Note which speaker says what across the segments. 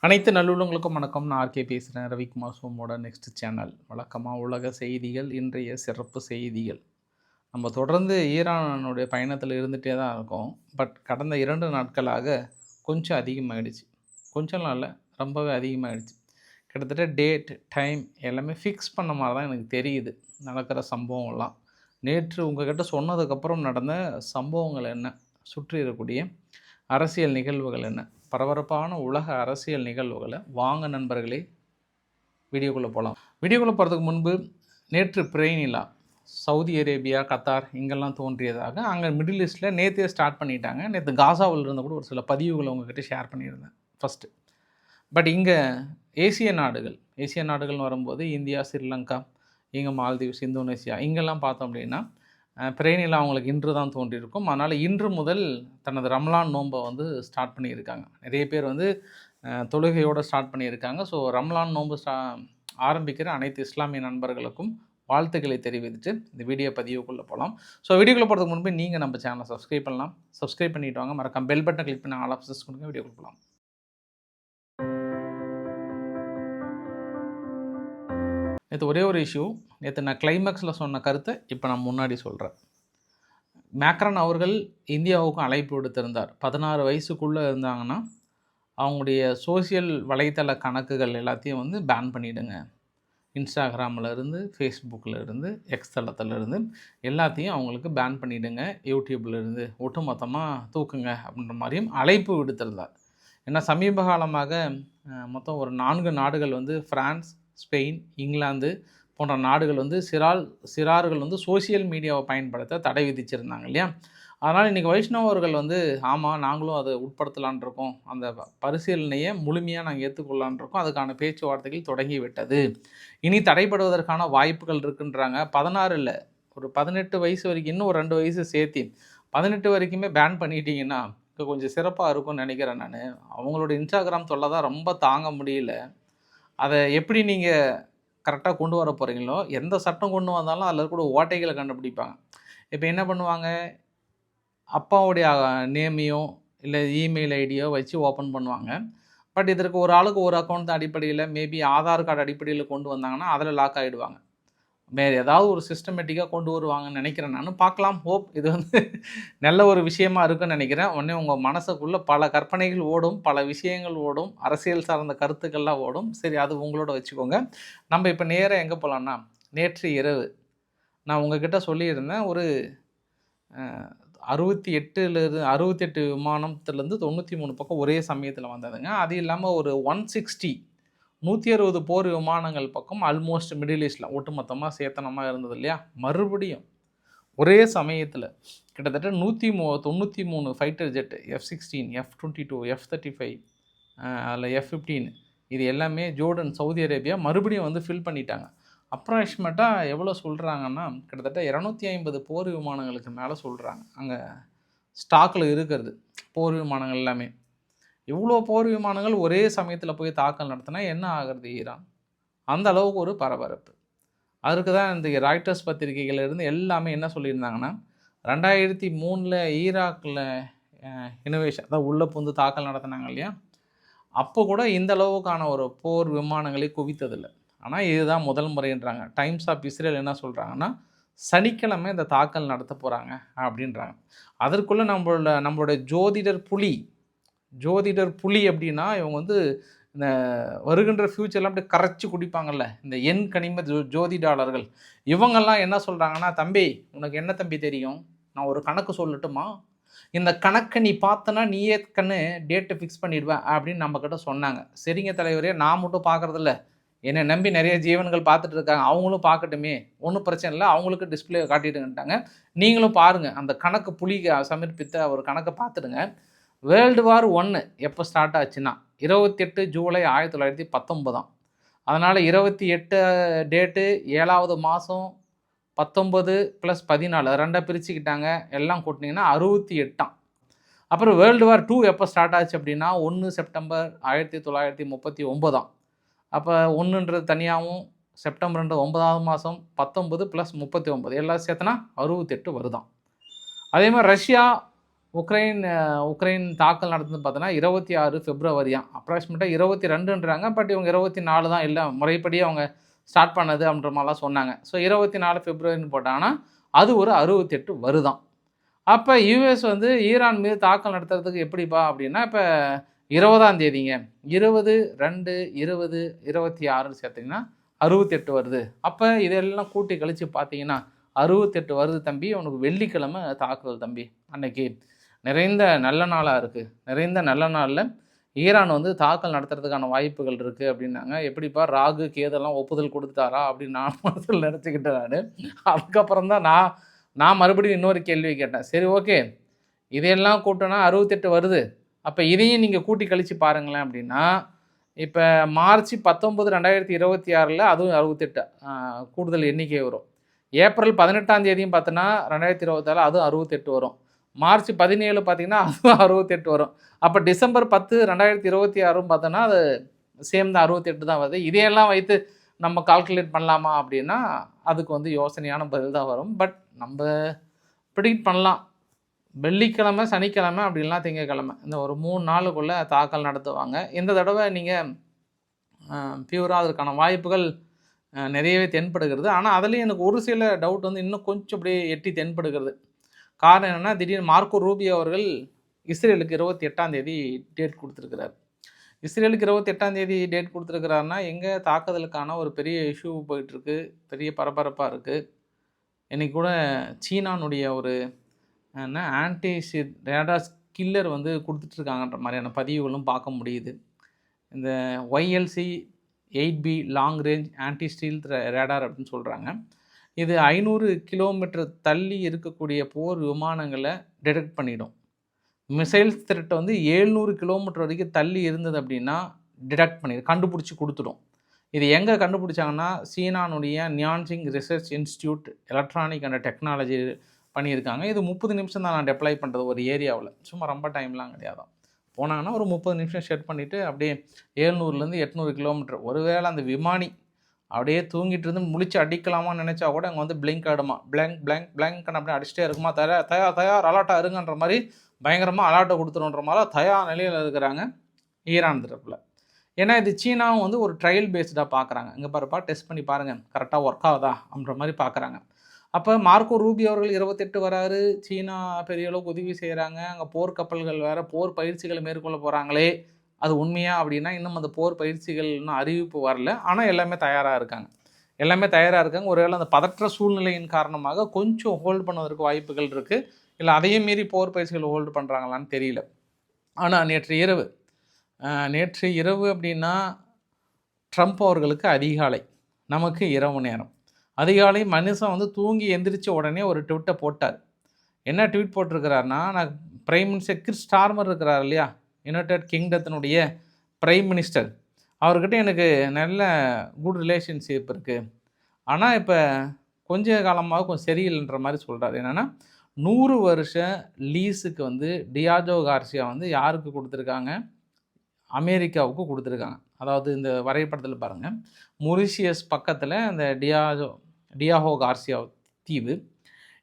Speaker 1: அனைத்து நல்லுள்ளங்களுக்கும் வணக்கம். நான் ஆர்கே பேசுகிறேன். ரவிக்குமார் சோமோட நெக்ஸ்ட் சேனல். வழக்கமாக உலக செய்திகள், இன்றைய சிறப்பு செய்திகள். நம்ம தொடர்ந்து ஈரானுடைய பயணத்தில் இருந்துகிட்டே தான் இருக்கோம். பட் கடந்த 2 நாட்களாக கொஞ்சம் அதிகமாகிடுச்சு. கொஞ்சம்லாம் இல்லை, ரொம்பவே அதிகமாகிடுச்சு. கிட்டத்தட்ட டேட், டைம் எல்லாமே ஃபிக்ஸ் பண்ண மாதிரி தான் எனக்கு தெரியுது நடக்கிற சம்பவங்கள்லாம். நேற்று உங்கள்கிட்ட சொன்னதுக்கப்புறம் நடந்த சம்பவங்கள் என்ன, சுற்றி இருக்கக்கூடிய அரசியல் நிகழ்வுகள் என்ன, பரபரப்பான உலக அரசியல் நிகழ்வுகளை வாங்க நண்பர்களே வீடியோக்குள்ளே போகலாம். வீடியோக்குள்ளே போகிறதுக்கு முன்பு நேற்று பிரெயினிலா சவுதி அரேபியா, கத்தார் இங்கெல்லாம் தோன்றியதாக அங்கே மிடில் ஈஸ்ட்டில் நேற்றே ஸ்டார்ட் பண்ணிட்டாங்க. நேற்று காசாவில் இருந்த கூட ஒரு சில பதிவுகளை உங்ககிட்ட ஷேர் பண்ணியிருந்தேன் ஃபஸ்ட்டு. பட் இங்கே ஏசிய நாடுகள்னு வரும்போது இந்தியா, ஸ்ரீலங்கா, இங்கே மால்தீவ்ஸ், இந்தோனேசியா இங்கெல்லாம் பார்த்தோம் அப்படின்னா பிரெயினில் அவங்களுக்கு இன்று தான் தோன்றியிருக்கும். அதனால் இன்று முதல் தனது ரம்லான் நோன்பை வந்து ஸ்டார்ட் பண்ணியிருக்காங்க. நிறைய பேர் வந்து தொழுகையோடு ஸ்டார்ட் பண்ணியிருக்காங்க. ஸோ ரம்லான் நோன்பு ஆரம்பிக்கிற அனைத்து இஸ்லாமிய நண்பர்களுக்கும் வாழ்த்துக்களை தெரிவித்துட்டு இந்த வீடியோ பதிவுக்குள்ளே போகலாம். ஸோ வீடியோக்குள்ளே போகிறதுக்கு முன்பு நீங்கள் நம்ம சேனலை சப்ஸ்கிரைப் பண்ணலாம். சப்ஸ்கிரைப் பண்ணிவிட்டு வாங்க. மறக்காம பெல் பட்டனை கிளிக் பண்ணி ஆல் ஆப்ஷன்ஸ் கொடுங்க. வீடியோக்குள்ளே போகலாம். நேற்று ஒரே ஒரு இஷ்யூ. நேற்று நான் கிளைமேக்ஸில் சொன்ன கருத்தை இப்போ நான் முன்னாடி சொல்கிறேன். மேக்ரான் அவர்கள் இந்தியாவுக்கும் அழைப்பு விடுத்திருந்தார். 16 வயசுக்குள்ளே இருந்தாங்கன்னா அவங்களுடைய சோசியல் வலைத்தள கணக்குகள் எல்லாத்தையும் வந்து பேன் பண்ணிவிடுங்க. இன்ஸ்டாகிராமில் இருந்து, ஃபேஸ்புக்கில் இருந்து, எக்ஸ் தளத்திலிருந்து எல்லாத்தையும் அவங்களுக்கு பேன் பண்ணிவிடுங்க. யூடியூப்பில் இருந்து ஒட்டுமொத்தமாக தூக்குங்க அப்படின்ற மாதிரியும் அழைப்பு விடுத்திருந்தார். ஏன்னா சமீப காலமாக மொத்தம் ஒரு 4 நாடுகள் வந்து ஃப்ரான்ஸ், ஸ்பெயின், இங்கிலாந்து போன்ற நாடுகள் வந்து சிறார்கள் வந்து சோசியல் மீடியாவை பயன்படுத்த தடை விதிச்சிருந்தாங்க இல்லையா. அதனால் இன்றைக்கி வைஷ்ணவர்கள் வந்து ஆமாம் நாங்களும் அதை உட்படுத்தலான் இருக்கோம், அந்த பரிசீலனையை முழுமையாக நாங்கள் ஏற்றுக்கொள்ளான் இருக்கோம், அதுக்கான பேச்சுவார்த்தைகள் தொடங்கி விட்டது, இனி தடைப்படுவதற்கான வாய்ப்புகள் இருக்குன்றாங்க. 16 இல்லை, ஒரு 18 வயசு வரைக்கும், இன்னும் ஒரு 2 வயசு சேர்த்தி 18 வரைக்குமே பேன் பண்ணிட்டீங்கன்னா கொஞ்சம் சிறப்பாக இருக்கும்னு நினைக்கிறேன் நான். அவங்களோட இன்ஸ்டாகிராம் தொல்லை தான் ரொம்ப தாங்க முடியல. அதை எப்படி நீங்கள் கரெக்டாக கொண்டு வர போகிறீங்களோ, எந்த சட்டம் கொண்டு வந்தாலும் அதில் கூட ஓட்டைகளை கண்டுபிடிப்பாங்க. இப்போ என்ன பண்ணுவாங்க, அப்பாவுடைய நேமையோ இல்லை இமெயில் ஐடியோ வச்சு ஓப்பன் பண்ணுவாங்க. பட் இதற்கு ஒரு ஆளுக்கு ஒரு அக்கௌண்ட் அடிப்படையில் மேபி ஆதார் கார்டு அடிப்படையில் கொண்டு வந்தாங்கன்னா அதில் லாக் ஆகிடுவாங்க. வேறு ஏதாவது ஒரு சிஸ்டமேட்டிக்காக கொண்டு வருவாங்கன்னு நினைக்கிறேன் நான். பார்க்கலாம், ஹோப் இது வந்து நல்ல ஒரு விஷயமா இருக்குன்னு நினைக்கிறேன். உடனே உங்கள் மனசுக்குள்ளே பல கற்பனைகள் ஓடும், பல விஷயங்கள் ஓடும், அரசியல் சார்ந்த கருத்துக்கள்லாம் ஓடும். சரி, அது உங்களோட வச்சுக்கோங்க. நம்ம இப்போ நேராக எங்கே போகலான்னா, நேற்று இரவு நான் உங்ககிட்ட சொல்லியிருந்தேன், ஒரு 68 விமானத்துலேருந்து 93 பக்கம் ஒரே சமயத்தில் வந்ததுங்க. அது இல்லாமல் ஒரு 160 போர் விமானங்கள் பக்கம் ஆல்மோஸ்ட் மிடில் ஈஸ்டில் ஒட்டுமொத்தமாக சேத்தனமாக இருந்தது இல்லையா. மறுபடியும் ஒரே சமயத்தில் கிட்டத்தட்ட 193 fighter jet, F-16, F-22, F-35, அதில் F-15 இது எல்லாமே ஜோர்டன், சவுதி அரேபியா மறுபடியும் வந்து ஃபில் பண்ணிட்டாங்க. அப்ராக்சிமேட்டாக எவ்வளோ சொல்கிறாங்கன்னா கிட்டத்தட்ட 250 போர் விமானங்களுக்கு மேலே சொல்கிறாங்க அங்கே ஸ்டாக்கில் இருக்கிறது. போர் விமானங்கள் எல்லாமே, இவ்வளோ போர் விமானங்கள் ஒரே சமயத்தில் போய் தாக்கல் நடத்தினா என்ன ஆகிறது ஈரான்? அந்த அளவுக்கு ஒரு பரபரப்பு. அதுக்கு தான் இந்த ராய்டர்ஸ் பத்திரிகைகள் இருந்து எல்லாமே என்ன சொல்லியிருந்தாங்கன்னா, 2003 ஈராக்கில் இனோவேஷன் அதாவது உள்ளே புந்து தாக்கல் நடத்தினாங்க இல்லையா, அப்போ கூட இந்த அளவுக்கான ஒரு போர் விமானங்களை குவித்ததில்லை. ஆனால் இதுதான் முதல் முறைன்றாங்க. டைம்ஸ் ஆஃப் இஸ்ரேல் என்ன சொல்கிறாங்கன்னா, சனிக்கிழமை இந்த தாக்கல் நடத்த போகிறாங்க அப்படின்றாங்க. அதற்குள்ளே நம்மளோட ஜோதிடர் புலி அப்படின்னா இவங்க வந்து இந்த வருகின்ற ஃப்யூச்சர்லாம் அப்படியே கரைச்சி குடிப்பாங்கள்ல, இந்த எண் கனிம ஜோதிடாளர்கள் இவங்கெல்லாம் என்ன சொல்கிறாங்கன்னா, தம்பி உனக்கு என்ன தம்பி தெரியும், நான் ஒரு கணக்கு சொல்லட்டுமா, இந்த கணக்கை நீ பார்த்தனா நீயே கண்ணு டேட்டை ஃபிக்ஸ் பண்ணிடுவேன் அப்படின்னு நம்மக்கிட்ட சொன்னாங்க. சரிங்க தலைவரே, நான் மட்டும் பார்க்குறதில்ல, என்னை நம்பி நிறைய ஜீவன்கள் பார்த்துட்டு இருக்காங்க, அவங்களும் பார்க்கட்டுமே, ஒன்றும் பிரச்சனை இல்லை, அவங்களுக்கு டிஸ்பிளே காட்டிட்டுங்கட்டாங்க, நீங்களும் பாருங்கள், அந்த கணக்கு புலிக்கு சமர்ப்பித்த ஒரு கணக்கை பார்த்துடுங்க. வேர்ல்டு வார் 1 எப்போ ஸ்டார்ட் ஆச்சுன்னா 28 ஜூலை 1919. அதனால் 28 டேட்டு 7வது மாதம் 19 + 14 ரெண்டாக பிரிச்சுக்கிட்டாங்க. எல்லாம் கூட்டினீங்கன்னா 68. அப்புறம் வேர்ல்டு வார் 2 எப்போ ஸ்டார்ட் ஆச்சு அப்படின்னா 1 செப்டம்பர் 1939. அப்போ 1ன்றது தனியாகவும், செப்டம்பர்ன்றது 9வது மாதம், 19 + 39 எல்லாம் சேர்த்தனா 68 வருதான். அதே மாதிரி ரஷ்யா உக்ரைன் தாக்கல் நடத்துன்னு பார்த்தோன்னா 26 பிப்ரவரியாம், அப்ராக்சிமேட்டாக 22ன்றாங்க. பட் இவங்க 24 தான், இல்லை முறைப்படி அவங்க ஸ்டார்ட் பண்ணது அப்படின்ற மாதிரிலாம் சொன்னாங்க. ஸோ 24 பிப்ரவரின்னு போட்டாங்கன்னா அது ஒரு 68 வருதாம். அப்போ யுஎஸ் வந்து ஈரான் மீது தாக்கல் நடத்துறதுக்கு எப்படிப்பா அப்படின்னா, இப்போ 20ஆம் தேதிங்க, 20, 2, 20, 26 சேர்த்திங்கன்னா 68 வருது. அப்போ இதெல்லாம் கூட்டி கழித்து பார்த்தீங்கன்னா 68 வருது தம்பி. உனக்கு வெள்ளிக்கிழமை தாக்குதல் தம்பி. அன்னைக்கு நிறைந்த நல்ல நாளாக இருக்குது. நிறைந்த நல்ல நாளில் ஈரான் வந்து தாக்கல் நடத்துறதுக்கான வாய்ப்புகள் இருக்குது அப்படின்னாங்க. எப்படிப்பா ராகு கேதெல்லாம் ஒப்புதல் கொடுத்துட்டாரா அப்படின்னு நான் மனசில் நினச்சிக்கிட்டேன் நான். அதுக்கப்புறம் தான் நான் மறுபடியும் இன்னொரு கேள்வி கேட்டேன். சரி, ஓகே, இதையெல்லாம் கூட்டினா 68 வருது. அப்போ இதையும் நீங்கள் கூட்டி கழித்து பாருங்களேன் அப்படின்னா, இப்போ மார்ச் 19, 2026 அதுவும் 68 கூடுதல் எண்ணிக்கை வரும். ஏப்ரல் 18ஆம் தேதியும் பார்த்தோன்னா 2026 அதுவும் 68 வரும். மார்ச் 17 பார்த்தீங்கன்னா அதுவும் 68 வரும். அப்போ டிசம்பர் 10, 2026 பார்த்தோன்னா அது சேம் தான், 68 தான் வருது. இதையெல்லாம் வைத்து நம்ம கால்குலேட் பண்ணலாமா அப்படின்னா அதுக்கு வந்து யோசனையான பதில் தான் வரும். பட் நம்ம ப்ரிடிக்ட் பண்ணலாம். வெள்ளிக்கிழமை, சனிக்கிழமை, அப்படின்லாம் திங்கக்கிழமை, இந்த ஒரு 3 நாளுக்குள்ளே தாக்கல் நடத்துவாங்க. இந்த தடவை நீங்கள் பியூராக அதற்கான வாய்ப்புகள் நிறையவே தென்படுகிறது. ஆனால் அதுலேயும் எனக்கு ஒரு சில டவுட் வந்து இன்னும் கொஞ்சம் அப்படியே எட்டி தென்படுகிறது. காரணம் என்னென்னா, திடீர்னு மார்க்கோ ரூபியோ அவர்கள் இஸ்ரேலுக்கு 28ஆம் தேதி டேட் கொடுத்துருக்கிறார். இஸ்ரேலுக்கு 28ஆம் தேதி டேட் கொடுத்துருக்கிறாருன்னா எங்கே தாக்குதலுக்கான ஒரு பெரிய இஷ்யூ போயிட்டுருக்கு, பெரிய பரபரப்பாக இருக்குது. இன்றைக்கி கூட சீனானுடைய ஒரு ரேடார் கில்லர் வந்து கொடுத்துட்ருக்காங்கன்ற மாதிரியான பதிவுகளும் பார்க்க முடியுது. இந்த YLC 8B long range anti steel radar அப்படின்னு சொல்கிறாங்க. இது 500 கிலோமீட்டர் தள்ளி இருக்கக்கூடிய போர் விமானங்களை டிடெக்ட் பண்ணிடும். மிசைல்ஸ் த்ரெட் வந்து 700 கிலோமீட்டர் வரைக்கும் தள்ளி இருந்தது அப்படின்னா டிடெக்ட் பண்ணிடும், கண்டுபிடிச்சி கொடுத்துடும். இது எங்கே கண்டுபிடிச்சாங்கன்னா, சீனானுடைய Nanjing research institute electronic and technology பண்ணியிருக்காங்க. இது 30 நிமிஷம் தான் நான் டெப்ளாய் பண்ணுறது ஒரு ஏரியாவில். சும்மா ரொம்ப டைம்லாம் கிடையாது. போனாங்கன்னா ஒரு 30 நிமிஷம் செட் பண்ணிவிட்டு அப்படியே 700 800 கிலோமீட்டர். ஒருவேளை அந்த விமானி அப்படியே தூங்கிட்டு இருந்து முழிச்சு அடிக்கலாமான்னு நினச்சா கூட அங்கே வந்து பிளிங்க் ஆகிடுமா, பிளாங்க்னு அப்படியே அடிச்சுட்டே இருக்குமா, தயார் அலாட்டாக இருங்கன்ற மாதிரி பயங்கரமாக அலாட்டை கொடுத்துருன்ற மாதிரி தயார் நிலையில் இருக்கிறாங்க ஈரான் தரப்பில். ஏன்னா இது சீனாவும் வந்து ஒரு ட்ரையல் பேஸ்டாக பார்க்குறாங்க. இங்கே பாருப்பா, டெஸ்ட் பண்ணி பாருங்கள் கரெக்டாக ஒர்க் ஆகுதா அப்படின்ற மாதிரி பார்க்குறாங்க. அப்போ மார்க்கோ ரூபியோ அவர்கள் 28 வராரு. சீனா பெரிய அளவுக்கு உதவி செய்கிறாங்க. அங்கே போர் கப்பல்கள் வேறு போர் பயிற்சிகளை மேற்கொள்ள போகிறாங்களே, அது உண்மையா அப்படின்னா இன்னும் அந்த போர் பயிற்சிகள் இன்னும் அறிவிப்பு வரல. ஆனால் எல்லாமே தயாராக இருக்காங்க. ஒருவேளை அந்த பதற்ற சூழ்நிலையின் காரணமாக கொஞ்சம் ஹோல்டு பண்ணுவதற்கு வாய்ப்புகள் இருக்குது. இல்லை அதையும் மீறி போர் பயிற்சிகள் ஹோல்டு பண்ணுறாங்களான்னு தெரியல. ஆனால் நேற்று இரவு அப்படின்னா ட்ரம்ப் அவர்களுக்கு அதிகாலை, நமக்கு இரவு நேரம். அதிகாலை மனுஷன் வந்து தூங்கி எந்திரிச்ச உடனே ஒரு ட்விட்டை போட்டார். என்ன ட்வீட் போட்டிருக்கிறாருன்னா, நான் பிரைம் மினிஸ்டர் கிர் ஸ்டார்மர் இருக்கிறார் இல்லையா, யுனைடெட் கிங்டத்தினுடைய பிரைம் மினிஸ்டர், அவர்கிட்ட எனக்கு நல்ல குட் ரிலேஷன்ஷிப் இருக்குது. ஆனால் இப்போ கொஞ்ச காலமாக கொஞ்சம் சரியில்லைன்ற மாதிரி சொல்கிறார். என்னென்னா 100 வருஷம் லீஸுக்கு வந்து டியாஜோ கார்சியா வந்து யாருக்கு கொடுத்துருக்காங்க, அமெரிக்காவுக்கு கொடுத்துருக்காங்க. அதாவது இந்த வரைபடத்தில் பாருங்கள், மொரிஷியஸ் பக்கத்தில் அந்த டியாகோ கார்சியா தீவு.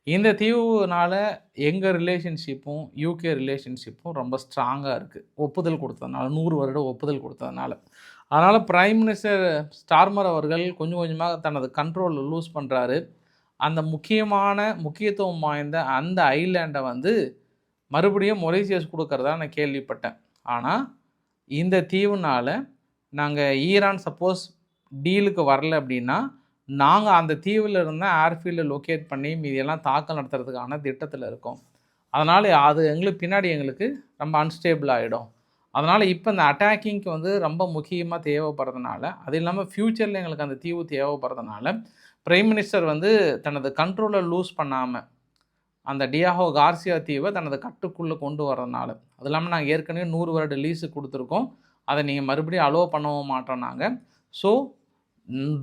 Speaker 1: இந்த தீவுனால் எங்கள் ரிலேஷன்ஷிப்பும் யூகே ரிலேஷன்ஷிப்பும் ரொம்ப ஸ்ட்ராங்காக இருக்குது, ஒப்புதல் கொடுத்ததுனால, 100 வருட ஒப்புதல் கொடுத்ததுனால. அதனால் பிரைம் மினிஸ்டர் ஸ்டார்மர் அவர்கள் கொஞ்சம் கொஞ்சமாக தனது கண்ட்ரோலை லூஸ் பண்ணுறாரு. அந்த முக்கியத்துவம் வாய்ந்த அந்த ஐலேண்டை வந்து மறுபடியும் மொரிஷியஸ் கொடுக்கறதா நான் கேள்விப்பட்டேன். ஆனால் இந்த தீவுனால் நாங்கள் ஈரான் சப்போஸ் டீலுக்கு வரல அப்படின்னா நாங்கள் அந்த தீவில் இருந்த ஏர்ஃபீல்டை லொக்கேட் பண்ணி மீதியெல்லாம் தாக்கல் நடத்துறதுக்கான திட்டத்தில் இருக்கோம். அதனால் அது எங்களுக்கு ரொம்ப அன்ஸ்டேபிள் ஆகிடும். அதனால் இப்போ இந்த அட்டாக்கிங்க்கு வந்து ரொம்ப முக்கியமாக தேவைப்படுறதுனால, அது இல்லாமல் ஃப்யூச்சரில் எங்களுக்கு அந்த தீவு தேவைப்படுறதுனால பிரைம் மினிஸ்டர் வந்து தனது கண்ட்ரோலை லூஸ் பண்ணாமல் அந்த டியாகோ கார்சியா தீவை தனது கட்டுக்குள்ளே கொண்டு வரதுனால, அது இல்லாமல் நாங்கள் ஏற்கனவே 100 வருட லீஸு கொடுத்துருக்கோம், அதை நீங்கள் மறுபடியும் அலோவ் பண்ணவும் மாட்டோம் நாங்கள். So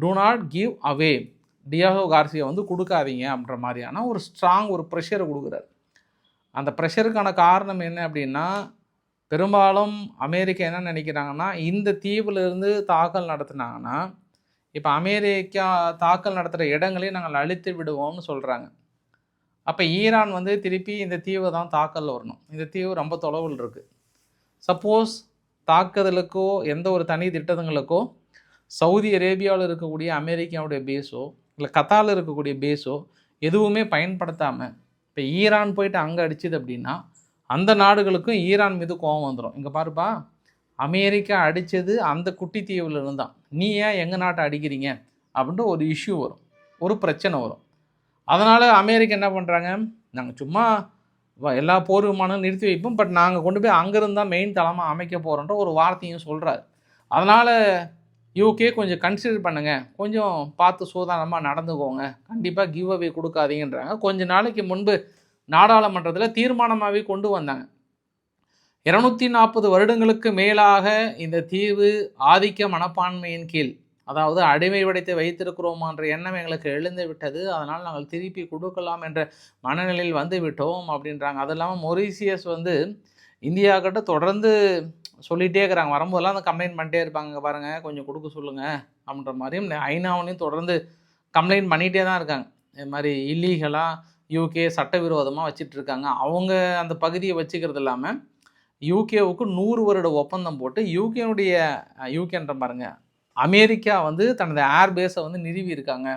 Speaker 1: do not give away, Diego Garcia வந்து கொடுக்காதீங்க அப்படின்ற மாதிரியான ஒரு ஸ்ட்ராங் ஒரு ப்ரெஷரை கொடுக்குறாரு. அந்த ப்ரெஷருக்கான காரணம் என்ன அப்படின்னா, பெரும்பாலும் அமெரிக்கா என்ன நினைக்கிறாங்கன்னா, இந்த தீவிலிருந்து தாக்கல் நடத்துனாங்கன்னா இப்போ அமெரிக்கா தாக்கல் நடத்துகிற இடங்களையும் நாங்கள் அழித்து விடுவோம்னு சொல்கிறாங்க. அப்போ ஈரான் வந்து திருப்பி இந்த தீவை தான் தாக்கல் வரணும். இந்த தீவு ரொம்ப தொலைவில் இருக்குது. சப்போஸ் தாக்குதலுக்கோ எந்த ஒரு தனி திட்டங்களுக்கோ சவுதி அரேபியாவில் இருக்கக்கூடிய அமெரிக்காவுடைய பேஸோ இல்லை கத்தாரில் இருக்கக்கூடிய பேஸோ எதுவுமே பயன்படுத்தாமல் இப்போ ஈரான் போயிட்டு அங்கே அடிச்சுது அப்படின்னா அந்த நாடுகளுக்கும் ஈரான் மீது கோபம் வந்துடும். இங்கே பாருப்பா, அமெரிக்கா அடித்தது அந்த குட்டி தீவில் இருந்தான், நீ ஏன் எங்கள் நாட்டை அடிக்கிறீங்க அப்படின்ட்டு ஒரு இஷ்யூ வரும், ஒரு பிரச்சனை வரும். அதனால் அமெரிக்கா என்ன பண்ணுறாங்க, நாங்கள் சும்மா எல்லா போர் விமானம் நிறுத்தி வைப்போம், பட் நாங்கள் கொண்டு போய் அங்கேருந்து தான் மெயின் தளமாக அமைக்க போகிறோன்ற ஒரு வார்த்தையும் சொல்கிறார். அதனால் யூகே கொஞ்சம் கன்சிடர் பண்ணுங்கள், கொஞ்சம் பார்த்து சூதானமாக நடந்துக்கோங்க, கண்டிப்பாக கிவ் அவே கொடுக்காதீங்கன்றாங்க. கொஞ்ச நாளைக்கு முன்பு நாடாளுமன்றத்தில் தீர்மானமாகவே கொண்டு வந்தாங்க. 240 வருடங்களுக்கு மேலாக இந்த தீவு ஆதிக்க மனப்பான்மையின் கீழ், அதாவது அடிமை படைத்து வைத்திருக்கிறோமான்ற எண்ணம் எங்களுக்கு எழுந்து விட்டது, அதனால் நாங்கள் திருப்பி கொடுக்கலாம் என்ற மனநிலையில் வந்து விட்டோம் அப்படின்றாங்க. அது இல்லாமல் மொரீசியஸ் வந்து இந்தியா கிட்ட தொடர்ந்து சொல்லிகிட்டே இருக்கிறாங்க, வரும்போதெல்லாம் அந்த கம்ப்ளைண்ட் பண்ணிட்டே இருப்பாங்க, பாருங்கள் கொஞ்சம் கொடுக்க சொல்லுங்கள் அப்படின்ற மாதிரியும் ஐநாவிலையும் தொடர்ந்து கம்ப்ளைண்ட் பண்ணிகிட்டே தான் இருக்காங்க. இது மாதிரி இல்லீகலாக யூகே சட்டவிரோதமாக வச்சிட்ருக்காங்க. அவங்க அந்த பகுதியை வச்சுக்கிறது இல்லாமல் யூகேவுக்கு 100 வருட ஒப்பந்தம் போட்டு யூகேன்ற பாருங்க அமெரிக்கா வந்து தனது ஏர்பேஸை வந்து நிறுவி இருக்காங்க,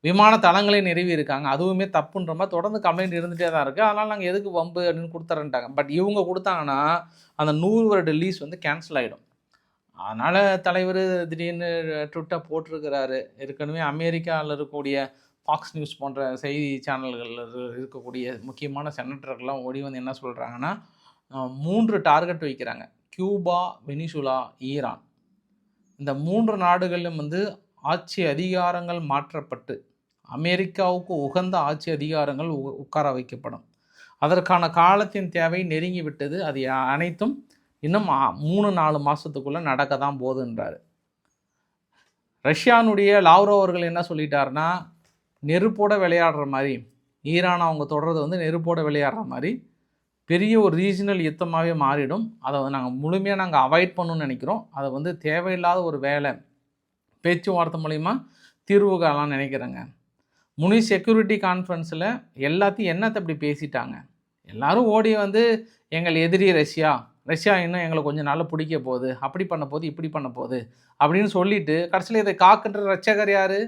Speaker 1: விமான தளங்களை நிறுவி இருக்காங்க, அதுவுமே தப்புன்ற மாதிரி தொடர்ந்து கம்ப்ளைண்ட் இருந்துகிட்டே தான் இருக்குது. அதனால் நாங்கள் எதுக்கு வம்பு அப்படின்னு கொடுத்துறேன்ட்டாங்க. பட் இவங்க கொடுத்தாங்கன்னா அந்த 100 வருட லீஸ் வந்து கேன்சல் ஆகிடும். அதனால் தலைவர் திடீர்னு ட்விட்டர் போட்டிருக்கிறாரு. ஏற்கனவே அமெரிக்காவில் இருக்கக்கூடிய ஃபாக்ஸ் நியூஸ் போன்ற செய்தி சேனல்களில் இருக்கக்கூடிய முக்கியமான செனட்டர்கள்லாம் ஓடி வந்து என்ன சொல்கிறாங்கன்னா, 3 டார்கெட் வைக்கிறாங்க. Cuba, Venezuela, Iran. இந்த 3 நாடுகளிலும் வந்து ஆட்சி அதிகாரங்கள் மாற்றப்பட்டு அமெரிக்காவுக்கு உகந்த ஆட்சி அதிகாரங்கள் உட்கார வைக்கப்படும். அதற்கான காலத்தின் தேவை நெருங்கி விட்டது. அது அனைத்தும் இன்னும் 3-4 மாதத்துக்குள்ளே நடக்க தான் போகுதுன்றாரு. ரஷ்யானுடைய லாவ்ரோவ் அவர்கள் என்ன சொல்லிட்டாருன்னா, நெருப்போட விளையாடுற மாதிரி ஈரான் அவங்க தொடர்றது வந்து நெருப்போட விளையாடுற மாதிரி பெரிய ஒரு ரீஜனல் யுத்தமாகவே மாறிடும். அதை வந்து நாங்கள் முழுமையாக அவாய்ட் பண்ணணும்னு நினைக்கிறோம். அதை வந்து தேவையில்லாத ஒரு வேலை பேச்சுவார்த்தை மூலிமா தீர்வு காணலாம்னு நினைக்கிறேங்க. முனிஸ் செக்யூரிட்டி கான்ஃபரன்ஸில் எல்லாத்தையும் என்னத்தை அப்படி பேசிட்டாங்க. எல்லோரும் ஓடி வந்து எங்கள் எதிரி ரஷ்யா இன்னும் எங்களை கொஞ்சம் நாள் பிடிக்க போகுது, அப்படி பண்ண போகுது, இப்படி பண்ண போகுது அப்படின்னு சொல்லிட்டு கடைசியில் இதை காக்கின்ற ரட்சகர் யார்?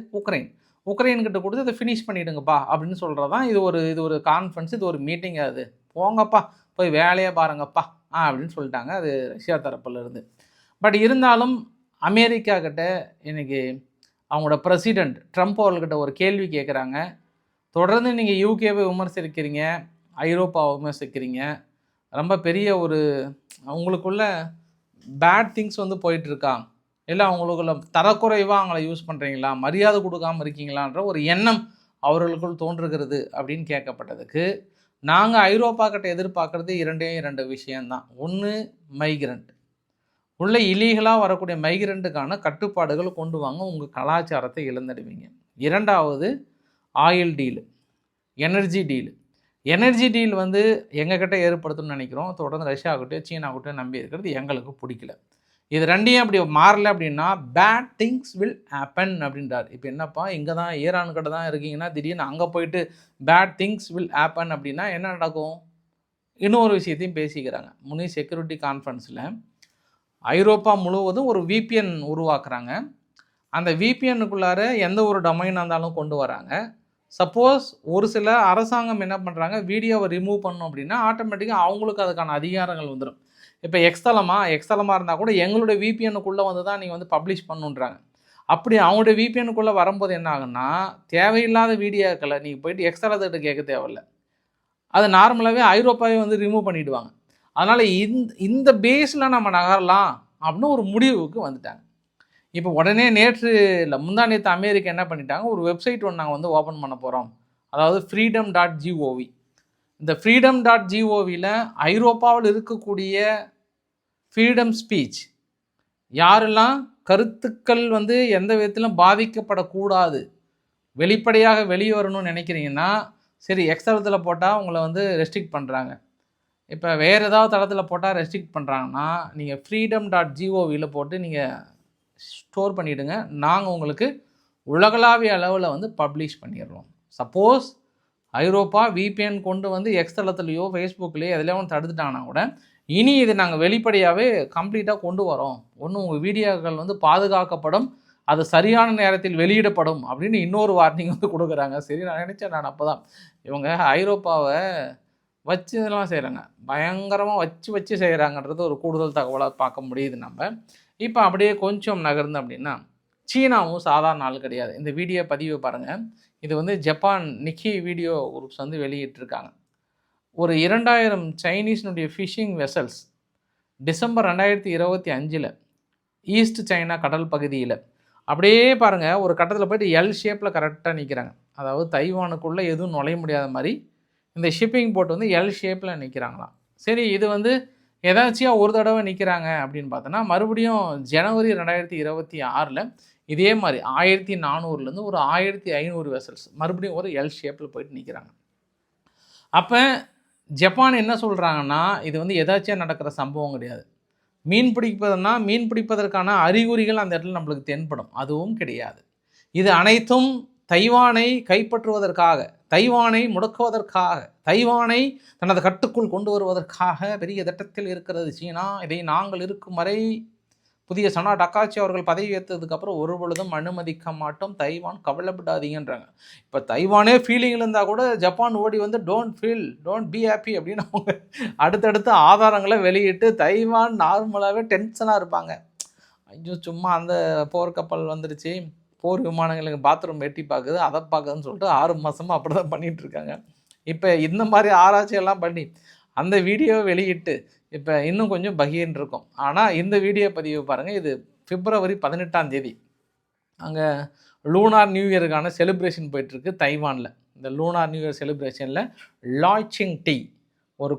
Speaker 1: உக்ரைன்கிட்ட கொடுத்து இதை ஃபினிஷ் பண்ணிவிடுங்கப்பா அப்படின்னு சொல்கிறது தான் இது ஒரு கான்ஃபரன்ஸ், இது ஒரு மீட்டிங். அது போங்கப்பா போய் வேலையை பாருங்கப்பா அப்படின்னு சொல்லிட்டாங்க அது ரஷ்யா தரப்புலேருந்து. பட் இருந்தாலும் அமெரிக்கா கிட்ட இன்றைக்கி அவங்களோட பிரசிடெண்ட் ட்ரம்ப் அவர்கிட்ட ஒரு கேள்வி கேட்குறாங்க. தொடர்ந்து நீங்கள் யூகேவை விமர்சிக்கிறீங்க, ஐரோப்பாவை விமர்சிக்கிறீங்க, ரொம்ப பெரிய ஒரு அவங்களுக்குள்ள பேட் திங்ஸ் வந்து போயிட்டுருக்கா, இல்லை அவங்களுக்குள்ள தரக்குறைவாக அவங்கள யூஸ் பண்ணுறீங்களா, மரியாதை கொடுக்காமல் இருக்கீங்களான்ற ஒரு எண்ணம் அவர்களுக்குள் தோன்றுகிறது அப்படின்னு கேட்கப்பட்டதுக்கு, நாங்கள் ஐரோப்பா கிட்ட எதிர்பார்க்குறது 2 விஷயந்தான். ஒன்று, மைக்ரண்ட் உள்ள இல்லீகலாக வரக்கூடிய மைக்ரண்ட்டுக்கான கட்டுப்பாடுகள் கொண்டு வாங்க, உங்கள் கலாச்சாரத்தை இழந்துடுவீங்க. 2வது, ஆயில் டீலு, எனர்ஜி டீல் வந்து எங்ககிட்ட ஏற்படுத்தணும்னு நினைக்கிறோம். தொடர்ந்து ரஷ்யாக்கிட்டே சீனாக்கிட்டே நம்பி இருக்கிறது எங்களுக்கு பிடிக்கல. இது 2யும் அப்படி மாறலை அப்படின்னா பேட் திங்ஸ் வில் ஹேப்பன் அப்படின்றார். இப்போ என்னப்பா, இங்கே தான் ஈரான்கிட்ட தான் இருக்கீங்கன்னா திடீர்னு அங்கே போயிட்டு பேட் திங்ஸ் வில் ஹேப்பன் அப்படின்னா என்ன நடக்கும்? இன்னொரு விஷயத்தையும் பேசிக்கிறாங்க. முனி செக்யூரிட்டி கான்ஃபரன்ஸில் ஐரோப்பா முழுவதும் ஒரு VPN உருவாக்குறாங்க. அந்த VPNக்குள்ளார எந்த ஒரு டொமைனாக இருந்தாலும் கொண்டு வராங்க. சப்போஸ் ஒரு சில அரசாங்கம் என்ன பண்ணுறாங்க, வீடியோவை ரிமூவ் பண்ணணும் அப்படின்னா ஆட்டோமேட்டிக்காக அவங்களுக்கு அதுக்கான அதிகாரங்கள் வந்துடும். இப்போ எக்ஸ்தலமாக இருந்தால் கூட எங்களுடைய VPNக்குள்ளே வந்து தான் நீங்கள் வந்து பப்ளிஷ் பண்ணுன்றாங்க. அப்படி அவங்களுடைய VPNக்குள்ளே வரும்போது என்ன ஆகுன்னா, தேவையில்லாத வீடியோக்களை நீங்கள் போயிட்டு எக்ஸ்தலத்திட்ட கேட்க தேவையில்லை, அது நார்மலாகவே ஐரோப்பாவே வந்து ரிமூவ் பண்ணிவிடுவாங்க. அதனால் இந்த பேஸில் நம்ம நகரலாம் அப்படின்னு ஒரு முடிவுக்கு வந்துட்டாங்க. இப்போ உடனே நேற்று இல்லை முந்தா நேற்று அமெரிக்கா என்ன பண்ணிட்டாங்க, ஒரு வெப்சைட் ஒன்று நாங்கள் வந்து ஓப்பன் பண்ண போகிறோம், அதாவது freedom.gov. இந்த freedom.govவில் ஐரோப்பாவில் இருக்கக்கூடிய ஃப்ரீடம் ஸ்பீச், யாரெல்லாம் கருத்துக்கள் வந்து எந்த விதத்திலும் பாதிக்கப்படக்கூடாது, வெளிப்படையாக வெளியே வரணும்னு நினைக்கிறீங்கன்னா சரி, எக்ஸ்தலத்தில் போட்டால் உங்களை வந்து ரெஸ்ட்ரிக்ட் பண்ணுறாங்க, இப்போ வேறு ஏதாவது தளத்தில் போட்டால் ரெஸ்ட்ரிக்ட் பண்ணுறாங்கன்னா நீங்கள் freedom.govவில் போட்டு நீங்கள் ஸ்டோர் பண்ணிவிடுங்க, நாங்கள் உங்களுக்கு உலகளாவிய அளவில் வந்து பப்ளிஷ் பண்ணிடுறோம். சப்போஸ் ஐரோப்பா விபிஎன் கொண்டு வந்து எக்ஸ் தளத்துலையோ ஃபேஸ்புக்லேயோ எதுலையோ தடுத்துட்டாங்கன்னா கூட இனி இது நாங்கள் வெளிப்படையாகவே கம்ப்ளீட்டாக கொண்டு வரோம். ஒன்று உங்கள் வீடியோக்கள் வந்து பாதுகாக்கப்படும், அது சரியான நேரத்தில் வெளியிடப்படும் அப்படின்னு இன்னொரு வார்னிங் வந்து கொடுக்குறாங்க. சரி, நான் நினச்சேன் நான் அப்போ தான் இவங்க ஐரோப்பாவை வச்சு இதெல்லாம் செய்கிறாங்க, பயங்கரமாக வச்சு செய்கிறாங்கன்றது ஒரு கூடுதல் தகவலாக பார்க்க முடியுது நம்ம. இப்போ அப்படியே கொஞ்சம் நகர்ந்து அப்படின்னா சீனாவும் சாதாரண ஆள் கிடையாது. இந்த வீடியோ பதிவு பாருங்கள். இது வந்து ஜப்பான் நிக்கி வீடியோ குரூப்ஸ் வந்து வெளியிட்டிருக்காங்க. ஒரு 2000 சைனீஸ்னுடைய fishing vessels December 2025 east China கடல் பகுதியில் அப்படியே பாருங்கள், ஒரு கட்டத்தில் போய்ட்டு எல் ஷேப்பில் கரெக்டாக நிற்கிறாங்க. அதாவது தைவானுக்குள்ளே எதுவும் நுழைய முடியாத மாதிரி இந்த ஷிப்பிங் போட் வந்து எல் ஷேப்பில் நிற்கிறாங்களாம். சரி, இது வந்து ஏதாச்சும் ஒரு தடவை நிற்கிறாங்க அப்படின்னு பார்த்தோன்னா மறுபடியும் ஜனவரி 2026 இதே மாதிரி 1400 ஒரு 1500 வெசல்ஸ் மறுபடியும் ஒரு எல் ஷேப்பில் போயிட்டு நிற்கிறாங்க. அப்போ ஜப்பான் என்ன சொல்கிறாங்கன்னா, இது வந்து எதாச்சும் நடக்கிற சம்பவம் கிடையாது. மீன் பிடிப்பதுன்னா மீன் பிடிப்பதற்கான அறிகுறிகள் அந்த இடத்துல நம்மளுக்கு தென்படும், அதுவும் கிடையாது. இது அனைத்தும் தைவானை கைப்பற்றுவதற்காக, தைவானை முடக்குவதற்காக, தைவானை தனது கட்டுக்குள் கொண்டு வருவதற்காக பெரிய திட்டத்தில் இருக்கிறது சீனா. இதை நாங்கள் இருக்கும் வரை புதிய சனா டக்காச்சி அவர்கள் பதவி ஏற்றதுக்கப்புறம் ஒரு பொழுதும் அனுமதிக்க மாட்டோம், தைவான் கவலைப்படாதீங்கன்றாங்க. இப்போ தைவானே ஃபீலிங்கில் இருந்தால் கூட ஜப்பான் ஓடி வந்து டோன்ட் பி ஹாப்பி அப்படின்னு அவங்க அடுத்தடுத்த ஆதாரங்களை வெளியிட்டு தைவான் நார்மலாகவே டென்ஷனாக இருப்பாங்க. ஐயோ, சும்மா அந்த போர்க்கப்பல் வந்துருச்சு, போர் விமானங்களுக்கு பாத்ரூம் எட்டி பார்க்குது, அதை பார்க்குதுன்னு சொல்லிட்டு 6 மாதமாக அப்படி தான் பண்ணிகிட்ருக்காங்க. இப்போ இந்த மாதிரி ஆராய்ச்சியெல்லாம் பண்ணி அந்த வீடியோவை வெளியிட்டு இப்போ இன்னும் கொஞ்சம் பகீர்னு இருக்கும். ஆனால் இந்த வீடியோ பதிவு பாருங்கள், இது பிப்ரவரி 18 அங்கே லூனார் நியூ இயருக்கான செலிப்ரேஷன் போயிட்டுருக்கு தைவானில். இந்த லூனார் நியூ இயர் செலிப்ரேஷனில் லாய்ச்சிங் டீ ஒரு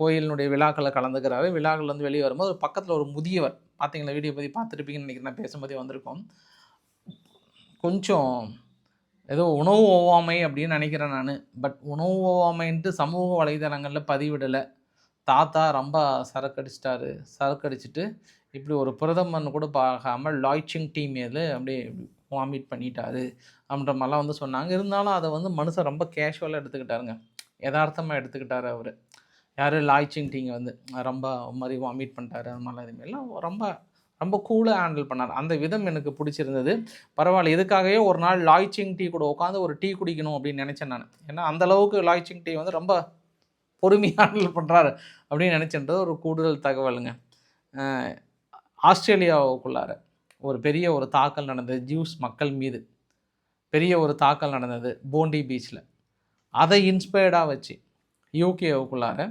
Speaker 1: கோயிலினுடைய விழாக்களில் கலந்துக்கிறாரு. விழாக்கள் வந்து வெளியே வரும்போது ஒரு பக்கத்தில் ஒரு முதியவர், பார்த்தீங்களா வீடியோ பதிவு பார்த்துருப்பீங்கன்னு நினைக்கிறேன், நான் பேசும்போதே வந்திருக்கோம். கொஞ்சம் ஏதோ உணவு ஒவ்வாமை அப்படின்னு நினைக்கிறேன் நான். பட் உணவு ஒவ்வாமைன்ட்டு சமூக வலைதளங்களில் பதிவிடலை. தாத்தா ரொம்ப சரக்கடிச்சிட்டாரு, சரக்கடிச்சிட்டு இப்படி ஒரு பிரதமர்னு கூட பார்க்காமல் லாய்ச்சிங் டீ மேலே அப்படியே வாமிட் பண்ணிட்டாரு அப்படின்ற மாதிரிலாம் வந்து சொன்னாங்க. இருந்தாலும் அதை வந்து மனுஷன் ரொம்ப கேஷுவலாக எடுத்துக்கிட்டாருங்க, யதார்த்தமாக எடுத்துக்கிட்டார் அவர். யார் லாய்ச்சிங் டீங்க வந்து ரொம்ப மாதிரி வாமிட் பண்ணிட்டாரு அது மாதிரிலாம் இதுமாரிலாம் ரொம்ப ரொம்ப கூலாக ஹேண்டில் பண்ணார். அந்த விதம் எனக்கு பிடிச்சிருந்தது. பரவாயில்ல, இதுக்காகவே ஒரு நாள் லாய்ச்சிங் டீ கூட உட்காந்து ஒரு டீ குடிக்கணும் அப்படின்னு நினச்சேன் நான். ஏன்னா அந்தளவுக்கு லாய்ச்சிங் டீ வந்து ரொம்ப பொறுமையாக ஹேண்டில் பண்ணுறாரு அப்படின்னு நினச்சின்றது ஒரு கூடுதல் தகவலுங்க. ஆஸ்திரேலியாவுக்குள்ளார ஒரு பெரிய ஒரு தாக்கல் நடந்தது, ஜூஸ் மக்கள் மீது பெரிய ஒரு தாக்கல் நடந்தது போண்டி பீச்சில். அதை இன்ஸ்பயர்டாக வச்சு யூகேவுக்குள்ளார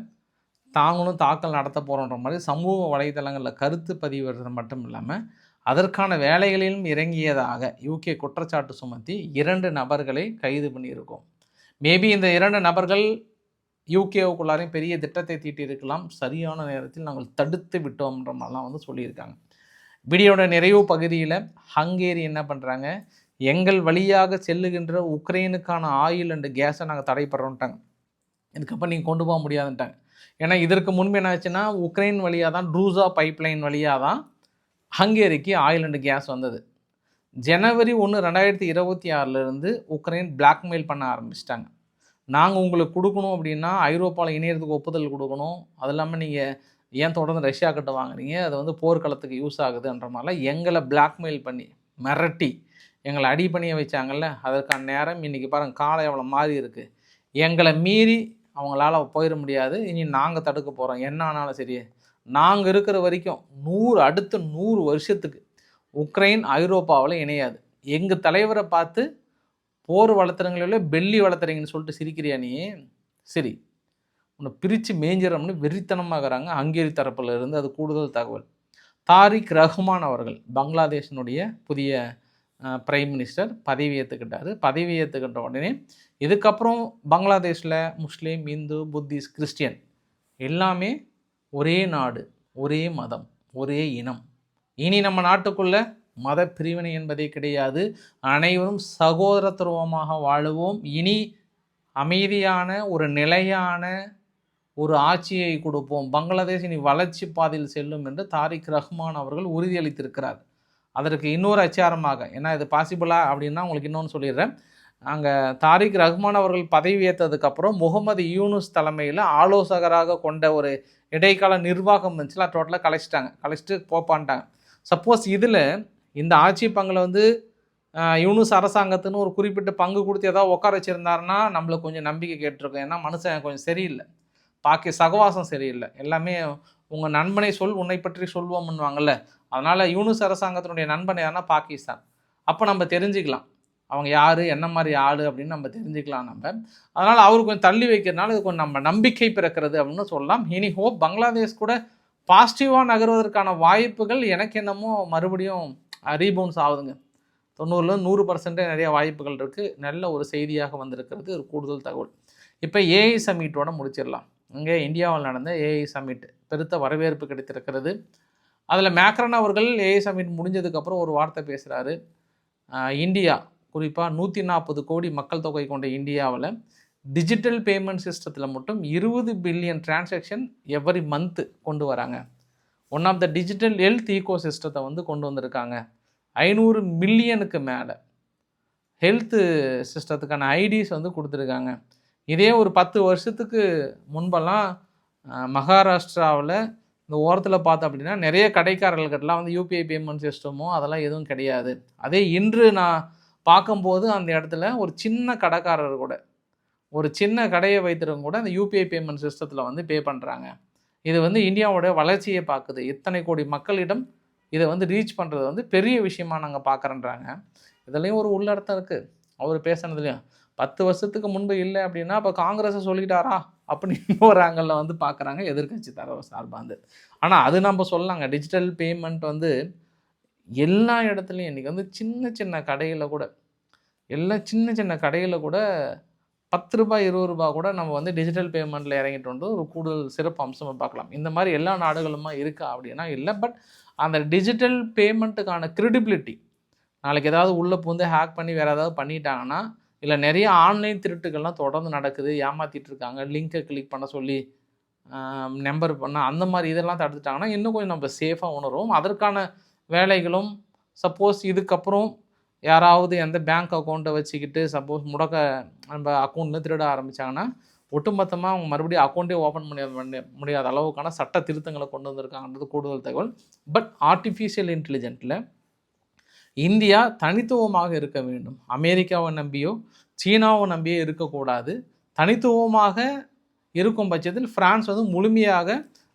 Speaker 1: தாங்களும் தாக்கல் நடத்த போகிறோன்ற மாதிரி சமூக வலைதளங்களில் கருத்து பதிவிடுறது மட்டும் இல்லாமல் அதற்கான வேலைகளிலும் இறங்கியதாக யூகே குற்றச்சாட்டு சுமத்தி 2 நபர்களை கைது பண்ணியிருக்கோம். மேபி இந்த 2 நபர்கள் யூகேவுக்குள்ளாரையும் பெரிய திட்டத்தை தீட்டியிருக்கலாம், சரியான நேரத்தில் நாங்கள் தடுத்து விட்டோம்ன்ற மாதிரிலாம் வந்து சொல்லியிருக்காங்க. வீடியோட நிறைவு பகுதியில் ஹங்கேரி என்ன பண்ணுறாங்க, எங்கள் வழியாக செல்லுகின்ற உக்ரைனுக்கான ஆயில் அண்டு கேஸை நாங்கள் தடைப்படுறோன்ட்டாங்க. இதுக்கப்புறம் நீங்கள் கொண்டு போக முடியாதுன்ட்டாங்க. ஏன்னா இதற்கு முன்பு என்ன ஆச்சுன்னா உக்ரைன் வழியாக தான், ட்ரூசா பைப்லைன் வழியாக தான் ஹங்கேரிக்கு ஆயில் அண்டு கேஸ் வந்தது. ஜனவரி 1, 2026 உக்ரைன் பிளாக்மெயில் பண்ண ஆரம்பிச்சிட்டாங்க. நாங்கள் உங்களுக்கு கொடுக்கணும் அப்படின்னா ஐரோப்பாவில் இணையறதுக்கு ஒப்புதல் கொடுக்கணும், அது இல்லாமல் நீங்கள் ஏன் தொடர்ந்து ரஷ்யாக்கிட்ட வாங்குறீங்க, அது வந்து போர்க்களத்துக்கு யூஸ் ஆகுதுன்ற மாதிரிலாம் எங்களை பிளாக்மெயில் பண்ணி மிரட்டி எங்களை அடி பண்ணிய வச்சாங்கல்ல. அதற்கான நேரம் இன்றைக்கி பாருங்கள், காலம் எவ்வளோ மாறி இருக்குது. எங்களை மீறி அவங்களால போயிட முடியாது, இனி நாங்கள் தடுக்க போகிறோம். என்ன ஆனாலும் சரி, நாங்கள் இருக்கிற வரைக்கும் அடுத்த 100 வருஷத்துக்கு உக்ரைன் ஐரோப்பாவில் இணையாது. எங்கள் தலைவரை பார்த்து போர் வளர்த்துறங்களே பெல்லி வளர்த்துறீங்கன்னு சொல்லிட்டு சிரிக்கிறியா நீ? சரி, உன்னை பிரித்து மேஞ்சிடம்னு வெறித்தனமாகறாங்க ஹங்கேரி தரப்பில் இருந்து. அது கூடுதல் தகவல். தாரிக் ரஹ்மான் அவர்கள் பங்களாதேஷினுடைய புதிய பிரைம் மினிஸ்டர் பதவி ஏற்றுக்கிட்டார். பதவி ஏற்றுக்கிட்ட உடனே இதுக்கப்புறம் பங்களாதேஷில் முஸ்லீம், இந்து, புத்திஸ்ட், கிறிஸ்டியன் எல்லாமே ஒரே நாடு, ஒரே மதம், ஒரே இனம். இனி நம்ம நாட்டுக்குள்ளே மத பிரிவினை என்பதே கிடையாது. அனைவரும் சகோதரத்துவமாக வாழுவோம். இனி அமைதியான ஒரு நிலையான ஒரு ஆட்சியை கொடுப்போம். பங்களாதேஷ் இனி வளர்ச்சி பாதையில் செல்லும் என்று தாரிக் ரஹ்மான் அவர்கள் உறுதியளித்திருக்கிறார். அதற்கு இன்னொரு அச்சாரமாக, ஏன்னா இது பாசிபிளா அப்படின்னா உங்களுக்கு இன்னொன்று சொல்லிடுறேன். அங்கே தாரிக் ரஹ்மான் அவர்கள் பதவி ஏற்றதுக்கப்புறம் முகமது யூனுஸ் தலைமையில் ஆலோசகராக கொண்ட ஒரு இடைக்கால நிர்வாகம் இருந்துச்சுல, டோட்டலாக கலைச்சிட்டு போப்பான்ட்டாங்க. சப்போஸ் இதில் இந்த ஆட்சி பங்கில் வந்து யூனுஸ் அரசாங்கத்துன்னு ஒரு குறிப்பிட்ட பங்கு கொடுத்து ஏதாவது உட்கார வச்சுருந்தாருன்னா நம்மளுக்கு கொஞ்சம் நம்பிக்கை கேட்டிருக்கோம். ஏன்னா மனுஷன் கொஞ்சம் சரியில்லை, சகவாசம் சரியில்லை. எல்லாமே உங்கள் நண்பனை சொல் உன்னை பற்றி சொல்வோம்னுவாங்கல்ல. அதனால் யூனுஸ் அரசாங்கத்தினுடைய நண்பன் யாருன்னா பாகிஸ்தான். அப்போ நம்ம தெரிஞ்சுக்கலாம் அவங்க யார், என்ன மாதிரி ஆள் அப்படின்னு நம்ம தெரிஞ்சுக்கலாம் நம்ம. அதனால் அவர் கொஞ்சம் தள்ளி வைக்கிறதுனால இது கொஞ்சம் நம்ம நம்பிக்கை பிறக்கிறது அப்படின்னு சொல்லலாம். இனி ஹோப் பங்களாதேஷ் கூட பாசிட்டிவாக நகர்வதற்கான வாய்ப்புகள் எனக்கு என்னமோ மறுபடியும் ரீபவுன்ஸ் ஆகுதுங்க. 90-100% நிறைய வாய்ப்புகள் இருக்குது. நல்ல ஒரு செய்தியாக வந்திருக்கிறது, ஒரு கூடுதல் தகவல். இப்போ ஏஐ சம்மிட்டோட முடிச்சிடலாம். இங்கே இந்தியாவில் நடந்த ஏஐ சம்மிட் பெருத்த வரவேற்பு கிடைத்திருக்கிறது. அதில் மேக்ரன் அவர்கள் ஏஐ சம்மிட் முடிஞ்சதுக்கப்புறம் ஒரு வார்த்தை பேசுகிறாரு. இந்தியா குறிப்பாக 140 கோடி மக்கள் தொகை கொண்ட இந்தியாவில் டிஜிட்டல் பேமெண்ட் சிஸ்டத்தில் மட்டும் 20 பில்லியன் டிரான்சாக்ஷன் எவ்ரி மந்த்து கொண்டு வராங்க. One of the digital health ஈகோ சிஸ்டத்தை வந்து கொண்டு வந்திருக்காங்க. 500 மில்லியனுக்கு மேலே ஹெல்த்து சிஸ்டத்துக்கான ஐடிஸ் வந்து கொடுத்துருக்காங்க. இதே ஒரு 10 வருஷத்துக்கு முன்பெல்லாம் மகாராஷ்டிராவில் இந்த ஓரத்தில் பார்த்தோம் அப்படின்னா நிறைய கடைக்காரர்கள்கிட்டலாம் வந்து யூபிஐ பேமெண்ட் சிஸ்டமோ அதெல்லாம் எதுவும் கிடையாது. அதே இன்று நான் பார்க்கும்போது அந்த இடத்துல ஒரு சின்ன கடைக்காரர் கூட, ஒரு சின்ன கடையை வைத்திருக்க கூட அந்த யூபிஐ பேமெண்ட் சிஸ்டத்தில் வந்து பே பண்ணுறாங்க. இது வந்து இந்தியாவோட வளர்ச்சியை பார்க்குது. இத்தனை கோடி மக்களிடம் இதை வந்து ரீச் பண்ணுறது வந்து பெரிய விஷயமா நாங்கள் பார்க்குறேன்றாங்க. இதுலேயும் ஒரு உள்ளர்த்தம் இருக்குது அவர் பேசுனதுலையும். 10 வருஷத்துக்கு முன்பு இல்லை அப்படின்னா அப்போ காங்கிரஸை சொல்லிட்டாரா அப்படின்னு ஒரு ஆங்கிளில் வந்து பார்க்குறாங்க எதிர்கட்சி தரவு சார்பாக வந்து. ஆனால் அது நம்ம சொல்லலாங்க, டிஜிட்டல் பேமெண்ட் வந்து எல்லா இடத்துலையும் இன்றைக்கி வந்து சின்ன சின்ன கடையில் கூட, எல்லாம் சின்ன சின்ன கடையில் கூட 10 ரூபாய் 20 ரூபா கூட நம்ம வந்து டிஜிட்டல் பேமெண்ட்டில் இறங்கிட்டு ஒரு கூடுதல் சிறப்பு அம்சமாக பார்க்கலாம். இந்த மாதிரி எல்லா நாடுகளுமா இருக்கா அப்படின்னா இல்லை. பட் அந்த டிஜிட்டல் பேமெண்ட்டுக்கான க்ரெடிபிலிட்டி நாளைக்கு ஏதாவது உள்ளே பூந்து ஹேக் பண்ணி வேறு ஏதாவது பண்ணிட்டாங்கன்னா, இல்லை நிறைய ஆன்லைன் திருட்டுகள்லாம் தொடர்ந்து நடக்குது, ஏமாற்றிட்டு இருக்காங்க, லிங்கை கிளிக் பண்ண சொல்லி நம்பர் பண்ண அந்த மாதிரி இதெல்லாம் தடுத்துட்டாங்கன்னா இன்னும் கொஞ்சம் நம்ம சேஃபாக உணர்வோம். அதற்கான வேலைகளும் சப்போஸ் இதுக்கப்புறம் யாராவது எந்த பேங்க் அக்கௌண்ட்டை வச்சுக்கிட்டு சப்போஸ் நம்ம அக்கௌண்ட்டில் திருட ஆரம்பித்தாங்கன்னா ஒட்டுமொத்தமாக அவங்க மறுபடியும் அக்கௌண்ட்டே ஓப்பன் முடியாத அளவுக்கான சட்ட திருத்தங்களை கொண்டு வந்திருக்காங்கன்றது கூடுதல் தகவல். பட் ஆர்டிஃபிஷியல் இன்டெலிஜென்ட்டில் இந்தியா தனித்துவமாக இருக்க வேண்டும். அமெரிக்காவை நம்பியோ சீனாவை நம்பியோ இருக்கக்கூடாது. தனித்துவமாக இருக்கும் பட்சத்தில் பிரான்ஸ் வந்து முழுமையாக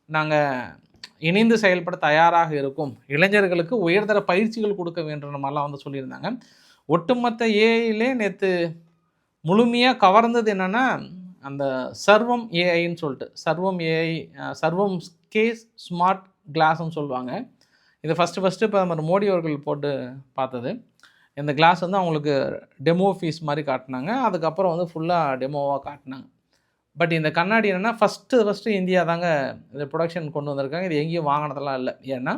Speaker 1: நாங்கள் இணைந்து செயல்பட தயாராக இருக்கும், இளைஞர்களுக்கு உயர்தர பயிற்சிகள் கொடுக்க வேண்டுன்ற மாதிரிலாம் வந்து சொல்லியிருந்தாங்க. ஒட்டுமொத்த ஏஐலே நேற்று முழுமையாக கவர்ந்தது என்னென்னா அந்த சர்வம் ஏஐன்னு சொல்லிட்டு, சர்வம் ஏஐ, சர்வம் கேஸ் ஸ்மார்ட் கிளாஸ்ன்னு சொல்லுவாங்க. இது ஃபஸ்ட்டு பிரதமர் மோடி அவர்கள் போட்டு பார்த்தது. இந்த கிளாஸ் வந்து அவங்களுக்கு டெமோ ஃபீஸ் மாதிரி காட்டினாங்க. அதுக்கப்புறம் வந்து ஃபுல்லாக டெமோவாக காட்டினாங்க. பட் இந்த கண்ணாடி என்னென்னா ஃபஸ்ட்டு இந்தியா தாங்க இந்த ப்ரொடக்ஷன் கொண்டு வந்திருக்காங்க. இது எங்கேயும் வாங்கினதெல்லாம் இல்லை. ஏன்னா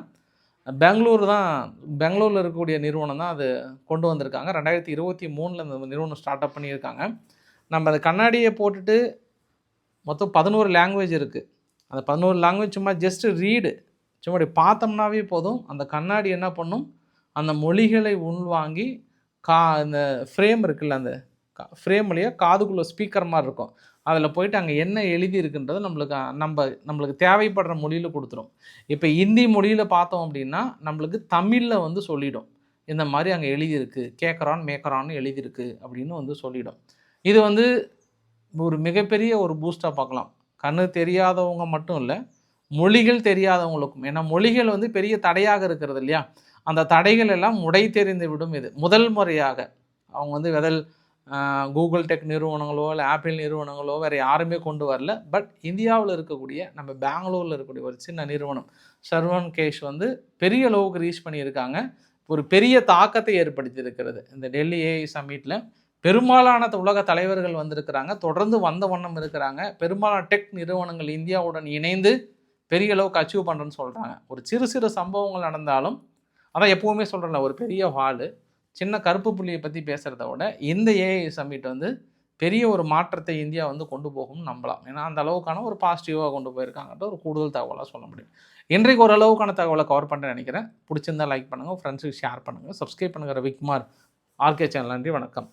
Speaker 1: பெங்களூரில் இருக்கக்கூடிய நிறுவனம் தான் அது கொண்டு வந்திருக்காங்க. 2023 இந்த நிறுவனம் ஸ்டார்ட் அப் பண்ணியிருக்காங்க. நம்ம அந்த கண்ணாடியை போட்டுட்டு மொத்தம் 11 லாங்குவேஜ் இருக்குது. அந்த 11 லாங்குவேஜ் சும்மா ஜஸ்ட்டு ரீடு, சும்மா அப்படி பார்த்தோம்னாவே போதும். அந்த கண்ணாடி என்ன பண்ணும், அந்த மொழிகளை உள்வாங்கி இந்த ஃப்ரேம் இருக்குல்ல, அந்த ஃப்ரேம்லேயே காதுக்குள்ளே ஸ்பீக்கர் மாதிரி இருக்கும். அதில் போயிட்டு அங்கே என்ன எழுதி இருக்குன்றது நம்மளுக்கு தேவைப்படுற மொழியில் கொடுத்துரும். இப்போ ஹிந்தி மொழியில் பார்த்தோம் அப்படின்னா நம்மளுக்கு தமிழில் வந்து சொல்லிடும், இந்த மாதிரி அங்கே எழுதியிருக்கு, கேட்குறான் மேக்கரான்னு எழுதியிருக்கு அப்படின்னு வந்து சொல்லிடும். இது வந்து ஒரு மிகப்பெரிய ஒரு பூஸ்டாக பார்க்கலாம். கண்ணு தெரியாதவங்க மட்டும் இல்லை, மொழிகள் தெரியாதவங்களுக்கும். ஏன்னா மொழிகள் வந்து பெரிய தடையாக இருக்கிறது இல்லையா, அந்த தடைகள் எல்லாம் உடை தெரிந்து விடும். இது முதல் முறையாக அவங்க வந்து கூகுள் டெக் நிறுவனங்களோ இல்லை ஆப்பிள் நிறுவனங்களோ வேறு யாருமே கொண்டு வரல. பட் இந்தியாவில் இருக்கக்கூடிய நம்ம பெங்களூரில் இருக்கக்கூடிய ஒரு சின்ன நிறுவனம் சர்வன் கேஷ் வந்து பெரிய அளவுக்கு ரீச் பண்ணியிருக்காங்க. ஒரு பெரிய தாக்கத்தை ஏற்படுத்தி இருக்கிறது. இந்த டெல்லி ஏஐ சம்மிட்டில் பெரும்பாலான உலக தலைவர்கள் வந்திருக்கிறாங்க, தொடர்ந்து வந்த வண்ணம் இருக்கிறாங்க. பெரும்பாலான டெக் நிறுவனங்கள் இந்தியாவுடன் இணைந்து பெரிய அளவுக்கு அச்சீவ் பண்ணுறேன்னு சொல்கிறாங்க. ஒரு சிறு சம்பவங்கள் நடந்தாலும் அதான் எப்போவுமே சொல்கிறேன்ல, ஒரு பெரிய ஹாலு சின்ன கருப்பு புள்ளியை பற்றி பேசுகிறத விட இந்த ஏஐ சம்மிட் வந்து பெரிய ஒரு மாற்றத்தை இந்தியா வந்து கொண்டு போகும்னு நம்பலாம். ஏன்னா அந்த அளவுக்கான ஒரு பாசிட்டிவாக கொண்டு போயிருக்காங்கன்ற ஒரு கூடுதல் தகவலாக சொல்ல முடியும். இன்றைக்கு ஓரளவுக்கான தகவலை கவர் பண்ணுறேன்னு நினைக்கிறேன். பிடிச்சிருந்தால் லைக் பண்ணுங்கள், ஃப்ரெண்ட்ஸுக்கு ஷேர் பண்ணுங்கள், சப்ஸ்கிரைப் பண்ணுங்கள். Ravikumar RK channel. நன்றி, வணக்கம்.